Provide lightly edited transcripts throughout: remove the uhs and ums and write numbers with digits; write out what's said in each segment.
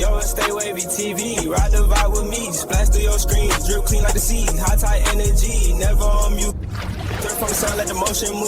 Yo, stay wavy TV, ride the vibe with me, splash through your screen, drip clean like the sea, high tide energy, never on mute.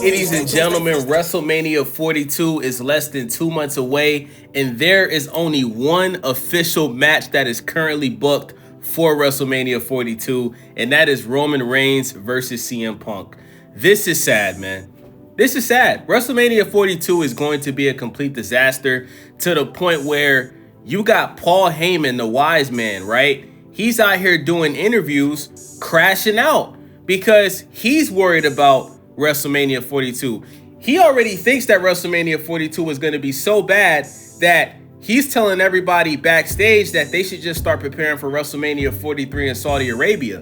Ladies and gentlemen, WrestleMania 42 is less than 2 months away, and there is only one official match that is currently booked for WrestleMania 42, and that is Roman Reigns versus CM Punk. This is sad, man. This is sad. WrestleMania 42 is going to be a complete disaster to the point where you got Paul Heyman, the wise man, right? He's out here doing interviews, crashing out because he's worried about WrestleMania 42. He already thinks that WrestleMania 42 is going to be so bad that he's telling everybody backstage that they should just start preparing for WrestleMania 43 in Saudi Arabia.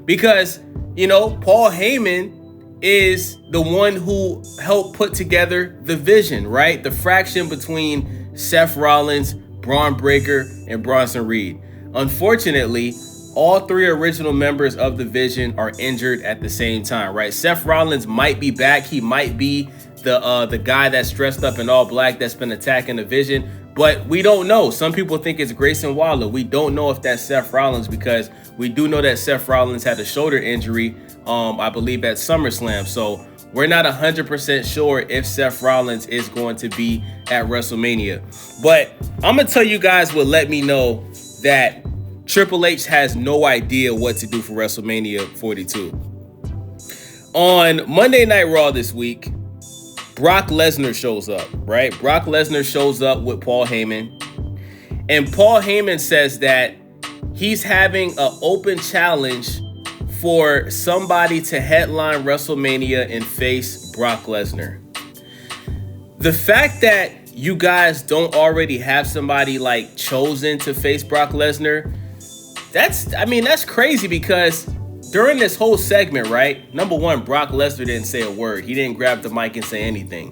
Because, you know, Paul Heyman is the one who helped put together the Vision, right? The fraction between Seth Rollins, Braun Breaker, and Bronson Reed. Unfortunately, all three original members of the Vision are injured at the same time, right? Seth Rollins might be back. He might be the guy that's dressed up in all black that's been attacking the Vision, but we don't know. Some people think it's Grayson Waller. We don't know if that's Seth Rollins because we do know that Seth Rollins had a shoulder injury, I believe at SummerSlam. So we're not 100% sure if Seth Rollins is going to be at WrestleMania. But I'm going to tell you guys what let me know that Triple H has no idea what to do for WrestleMania 42. On Monday Night Raw this week, Brock Lesnar shows up, right? Brock Lesnar shows up with Paul Heyman. And Paul Heyman says that he's having an open challenge for somebody to headline WrestleMania and face Brock Lesnar. The fact that you guys don't already have somebody like chosen to face Brock Lesnar, that's crazy because during this whole segment, right? Number one, Brock Lesnar didn't say a word. He didn't grab the mic and say anything.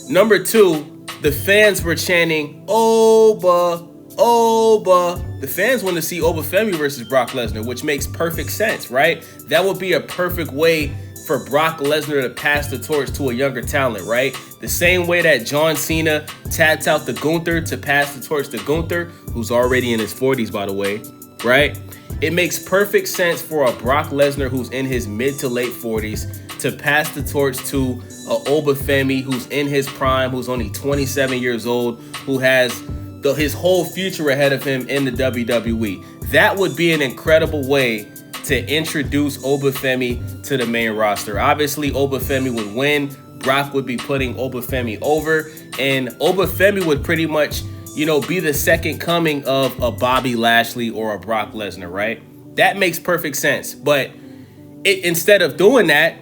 Number two, the fans were chanting, Oba, Oba. The fans want to see Obafemi versus Brock Lesnar, which makes perfect sense, right? That would be a perfect way for Brock Lesnar to pass the torch to a younger talent, right? The same way that John Cena tapped out the Gunther to pass the torch to Gunther, who's already in his 40s, by the way, right? It makes perfect sense for a Brock Lesnar who's in his mid to late 40s to pass the torch to a Obafemi who's in his prime, who's only 27 years old, who has his whole future ahead of him in the WWE. That would be an incredible way to introduce Obafemi to the main roster. Obviously, Obafemi would win. Brock would be putting Obafemi over, and Obafemi would pretty much, be the second coming of a Bobby Lashley or a Brock Lesnar, right? That makes perfect sense. But instead of doing that,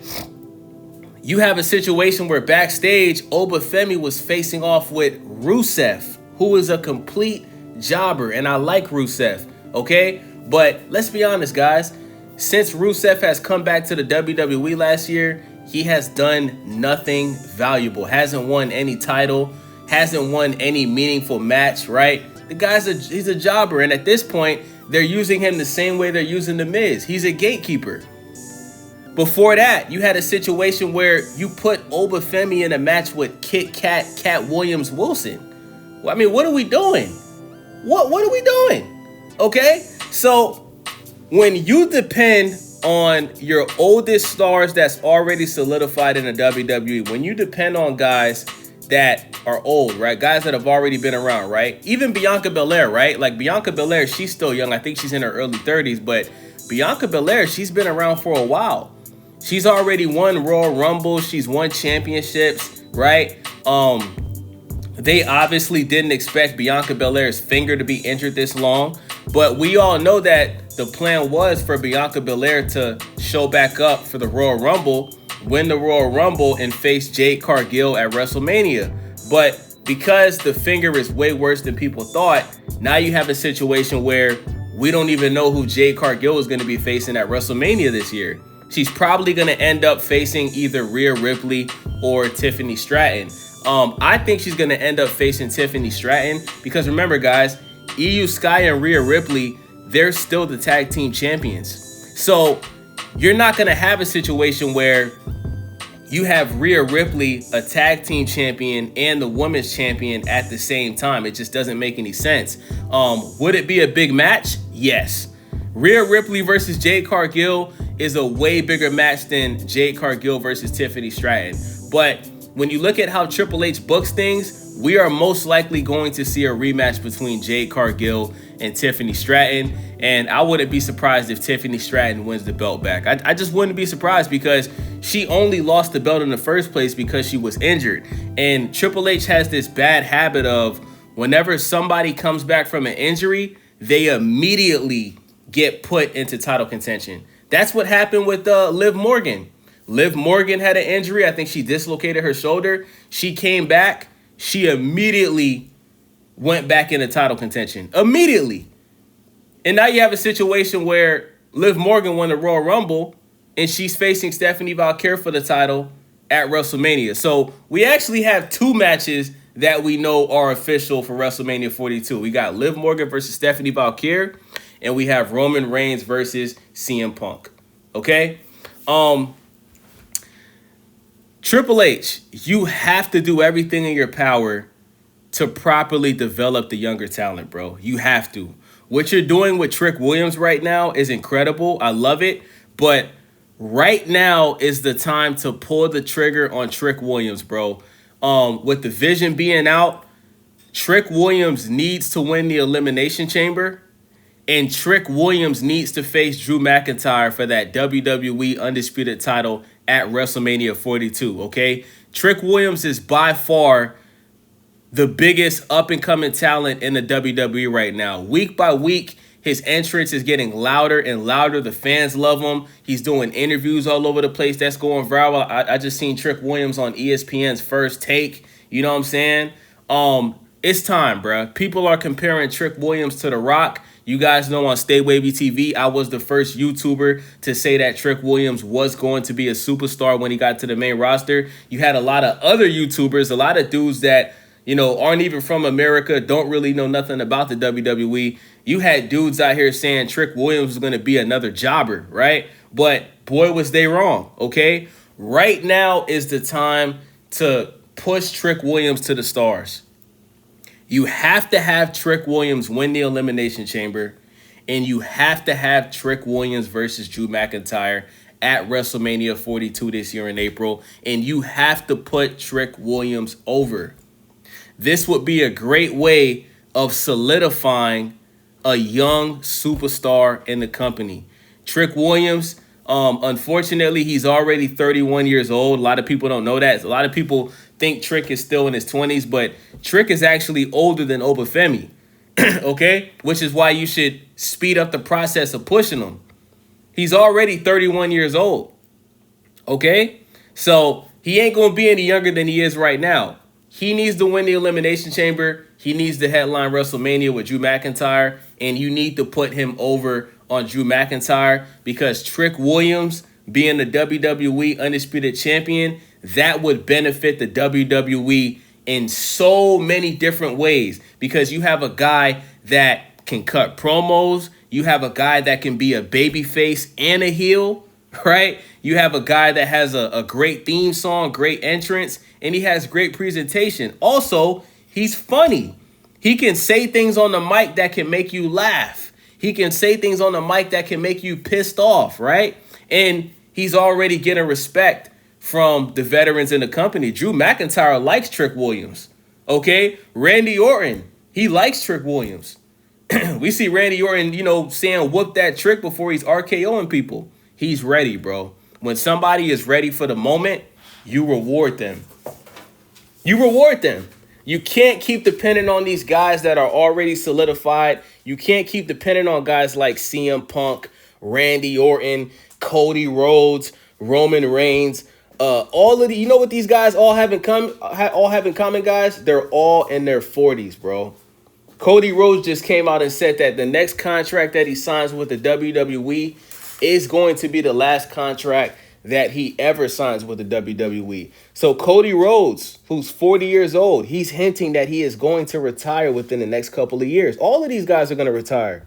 you have a situation where backstage, Obafemi was facing off with Rusev, who is a complete jobber, and I like Rusev, okay? But let's be honest, guys. Since Rusev has come back to the WWE last year, he has done nothing valuable. Hasn't won any title, hasn't won any meaningful match, right? The guy's he's a jobber, and at this point, they're using him the same way they're using The Miz. He's a gatekeeper. Before that, you had a situation where you put Obafemi in a match with Cat Williams Wilson. Well, I mean, what are we doing? What are we doing? Okay? So when you depend on your oldest stars that's already solidified in the WWE, when you depend on guys that are old, right? Guys that have already been around, right? Even Bianca Belair, right? Like Bianca Belair, she's still young. I think she's in her early 30s, but Bianca Belair, she's been around for a while. She's already won Royal Rumble. She's won championships, right? They obviously didn't expect Bianca Belair's finger to be injured this long, but we all know that the plan was for Bianca Belair to show back up for the Royal Rumble, win the Royal Rumble, and face Jade Cargill at WrestleMania. But because the finger is way worse than people thought, now you have a situation where we don't even know who Jade Cargill is going to be facing at WrestleMania this year. She's probably going to end up facing either Rhea Ripley or Tiffany Stratton. I think she's going to end up facing Tiffany Stratton because remember, guys, Io Sky and Rhea Ripley, they're still the tag team champions. So you're not going to have a situation where you have Rhea Ripley, a tag team champion, and the women's champion at the same time. It just doesn't make any sense. Would it be a big match? Yes. Rhea Ripley versus Jade Cargill is a way bigger match than Jade Cargill versus Tiffany Stratton. But when you look at how Triple H books things, we are most likely going to see a rematch between Jade Cargill and Tiffany Stratton. And I wouldn't be surprised if Tiffany Stratton wins the belt back. I just wouldn't be surprised because she only lost the belt in the first place because she was injured. And Triple H has this bad habit of whenever somebody comes back from an injury, they immediately get put into title contention. That's what happened with Liv Morgan. Liv Morgan had an injury. I think she dislocated her shoulder. She came back. She immediately went back into title contention. Immediately. And now you have a situation where Liv Morgan won the Royal Rumble and she's facing Stephanie Valkyrie for the title at WrestleMania. So we actually have two matches that we know are official for WrestleMania 42. We got Liv Morgan versus Stephanie Valkyrie, and we have Roman Reigns versus CM Punk. Okay? Triple H, you have to do everything in your power to properly develop the younger talent, bro. You have to. What you're doing with Trick Williams right now is incredible. I love it. But right now is the time to pull the trigger on Trick Williams, bro. With the Vision being out, Trick Williams needs to win the Elimination Chamber. And Trick Williams needs to face Drew McIntyre for that WWE Undisputed title at WrestleMania 42, okay? Trick Williams is by far the biggest up-and-coming talent in the WWE right now. Week by week, his entrance is getting louder and louder. The fans love him. He's doing interviews all over the place. That's going viral. I just seen Trick Williams on ESPN's First Take. You know what I'm saying? It's time, bruh. People are comparing Trick Williams to The Rock. You guys know on Stay Wavy TV, I was the first YouTuber to say that Trick Williams was going to be a superstar when he got to the main roster. You had a lot of other YouTubers, a lot of dudes that, you know, aren't even from America, don't really know nothing about the WWE. You had dudes out here saying Trick Williams was going to be another jobber, right? But boy, was they wrong, okay? Right now is the time to push Trick Williams to the stars. You have to have Trick Williams win the Elimination Chamber, and you have to have Trick Williams versus Drew McIntyre at WrestleMania 42 this year in April, and you have to put Trick Williams over. This would be a great way of solidifying a young superstar in the company. Trick Williams, unfortunately, he's already 31 years old. A lot of people don't know that. A lot of people think Trick is still in his 20s, but Trick is actually older than Obafemi, okay? Which is why you should speed up the process of pushing him. He's already 31 years old, okay? So he ain't going to be any younger than he is right now. He needs to win the Elimination Chamber. He needs to headline WrestleMania with Drew McIntyre, and you need to put him over on Drew McIntyre because Trick Williams being the WWE Undisputed Champion, that would benefit the WWE in so many different ways because you have a guy that can cut promos. You have a guy that can be a babyface and a heel, right? You have a guy that has a great theme song, great entrance, and he has great presentation. Also, he's funny. He can say things on the mic that can make you laugh. He can say things on the mic that can make you pissed off, right? And he's already getting respect from the veterans in the company. Drew McIntyre likes Trick Williams, okay? Randy Orton, he likes Trick Williams. We see Randy Orton, you know, saying whoop that trick before he's RKOing people. He's ready, bro. When somebody is ready for the moment, you reward them. You reward them. You can't keep depending on these guys that are already solidified. You can't keep depending on guys like CM Punk, Randy Orton, Cody Rhodes, Roman Reigns. All of the, you know what these guys all have in common, guys? They're all in their 40s, bro. Cody Rhodes just came out and said that the next contract that he signs with the WWE is going to be the last contract that he ever signs with the WWE. So Cody Rhodes, who's 40 years old, he's hinting that he is going to retire within the next couple of years. All of these guys are going to retire.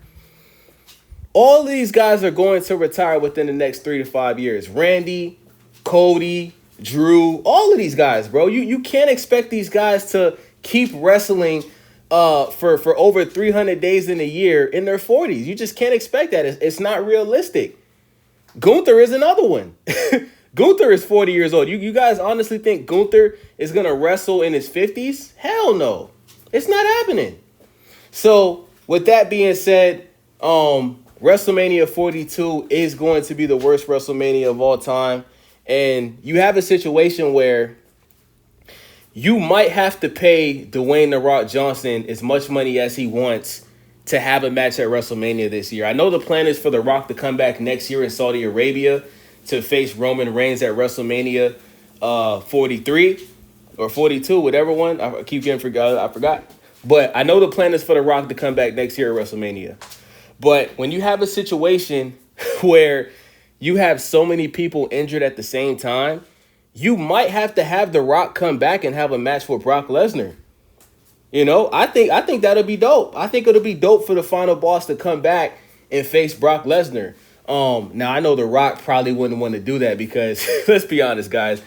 All of these guys are going to retire within the next 3 to 5 years. Randy, Cody, Drew, all of these guys, bro. You can't expect these guys to keep wrestling for over 300 days in a year in their 40s. You just can't expect that. It's not realistic. Gunther is another one. Gunther is 40 years old. You guys honestly think Gunther is going to wrestle in his 50s? Hell no. It's not happening. So with that being said, WrestleMania 42 is going to be the worst WrestleMania of all time. And you have a situation where you might have to pay Dwayne "The Rock" Johnson as much money as he wants to have a match at WrestleMania this year. I know the plan is for The Rock to come back next year in Saudi Arabia to face Roman Reigns at WrestleMania 43 or 42, whatever one. I keep getting I forgot. But I know the plan is for The Rock to come back next year at WrestleMania. But when you have a situation where you have so many people injured at the same time, you might have to have The Rock come back and have a match with Brock Lesnar. You know, I think that'll be dope. I think it'll be dope for the final boss to come back and face Brock Lesnar. Now I know The Rock probably wouldn't want to do that because let's be honest, guys.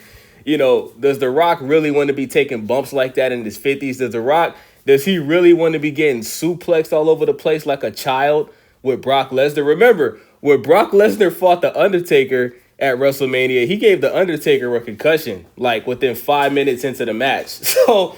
You know, does The Rock really want to be taking bumps like that in his 50s? Does he really want to be getting suplexed all over the place like a child with Brock Lesnar? Remember, when Brock Lesnar fought The Undertaker at WrestleMania, he gave The Undertaker a concussion, like within 5 minutes into the match. So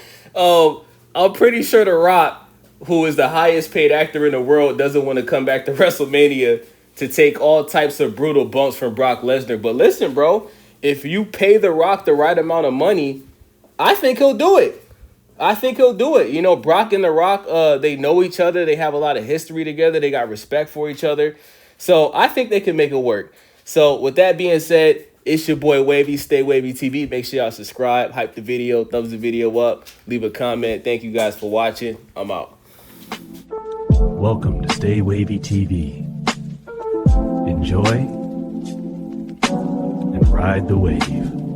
I'm pretty sure The Rock, who is the highest paid actor in the world, doesn't want to come back to WrestleMania to take all types of brutal bumps from Brock Lesnar. But listen, bro, if you pay The Rock the right amount of money, I think he'll do it. You know, Brock and The Rock, they know each other. They have a lot of history together. They got respect for each other. So I think they can make it work. So with that being said, it's your boy Wavy, Stay Wavy TV. Make sure y'all subscribe, hype the video, thumbs the video up, leave a comment. Thank you guys for watching. I'm out. Welcome to Stay Wavy TV. Enjoy and ride the wave.